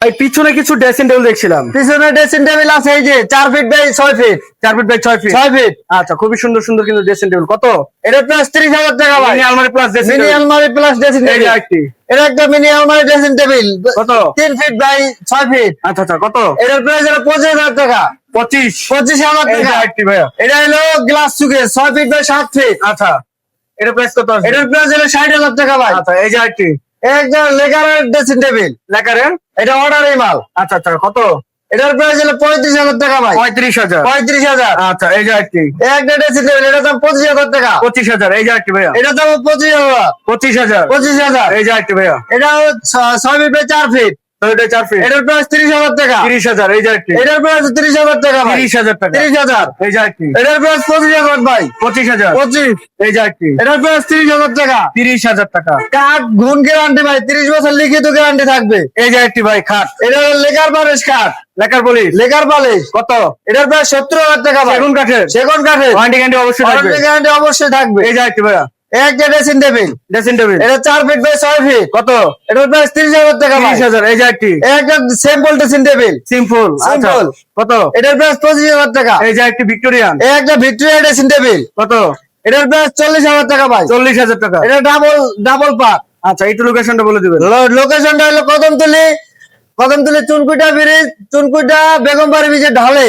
ভাই পিছনে কিছু ড্রেসিং টেবিল দেখছিলাম। পিছনে ড্রেসিং টেবিল আছে এই যে 4 feet by 6 feet. 4 feet by 6 feet. 6 feet. আচ্ছা, খুবই সুন্দর সুন্দর কিন্তু ড্রেসিং টেবিল। কত? এটা প্রাইস 30,000 টাকা ভাই। মিনি আলমারি প্লাস ড্রেসিং মিনি টেবিল। আলমারি প্লাস ড্রেসিং এই যে টেবিল। আরেকটি। এটা একটা মিনি আলমারি ড্রেসিং টেবিল। কত? 3 ফিট বাই 6 ফিট। আচ্ছা আচ্ছা, কত? এটার প্রাইস হলো 25,000 টাকা। 25,000 25,000 টাকা। আরেকটি ভাইয়া। এটা হলো গ্লাস সুকেস 6 ফিট বাই 7 ফিট। আচ্ছা, এটা প্রাইস কত আছে? এটার প্রাইস হলো 60,000 টাকা ভাই। আচ্ছা, এই যে আরেকটি। একটা লেকারের ড্রেসিং টেবিল। লেকারের। এটা অর্ডারের মাল। আচ্ছা আচ্ছা, কত? এটার প্রাইস হলো 35,000 টাকা ভাই। 35,000। 35,000। আচ্ছা, এই যে আরেকটি। একটা ড্রেসিং টেবিল এটার দাম 25,000 টাকা। 25,000। এই যে আরেকটি ভাইয়া। এটার দাম 25,000। 25,000। 25,000। এই যে আরেকটি ভাইয়া। এটা 6 ফিট বাই 4 ফিট। তো এটা 4 ফিট। এটার প্রাইস 30,000 টাকা। 30,000। এই যে আরেকটি। এটার প্রাইস 30,000 টাকা ভাই। 30,000 টাকা। 30,000। এই যে আরেকটি। এটার প্রাইস 25,000 ভাই। 25,000। 25। এই যে আরেকটি। এটার প্রাইস 30,000 টাকা। 30,000 টাকা। কাঠ গুণ গ্যারান্টি ভাই, 30 বছর লিখিত গ্যারান্টি থাকবে। এই যে আরেকটি ভাই, খাট। এটা হলো লেকার বালিশ কাঠ। Lacquer polish. লেকার বালিশ। কত? এটার প্রাইস 70,000 টাকা ভাই। সেগুন কাঠের। সেগুন কাঠের। ওয়ারেন্টি গ্যারান্টি অবশ্যই থাকবে। ওয়ারেন্টি গ্যারান্টি অবশ্যই থাকবে। এই যে আরেকটি ভাইয়া। একটা ড্রেসিং টেবিল। Dressing table. এটা 4 ফিট বাই 6 ফিট। কত? এটার প্রাইস 30,000 টাকা ভাই। 30,000। এই যে আরেকটি। একটা সিম্পল ড্রেসিং টেবিল। সিম্পল। আচ্ছা, Simple। কত? এটার প্রাইস 25,000 টাকা। এই যে আরেকটি ভিক্টোরিয়ান। একটা ভিক্টোরিয়া ড্রেসিং টেবিল। কত? এটার প্রাইস 40,000 টাকা ভাই। 40,000 টাকা। এটা ডাবল পার্ট। আচ্ছা, একটু লোকেশনটা বলে দিবেন। লোকেশনটা হলো কদমতলী চুনকুটা ব্রিজ, চুনকুটা বেগমবাড়ি ব্রিজের ঢালে।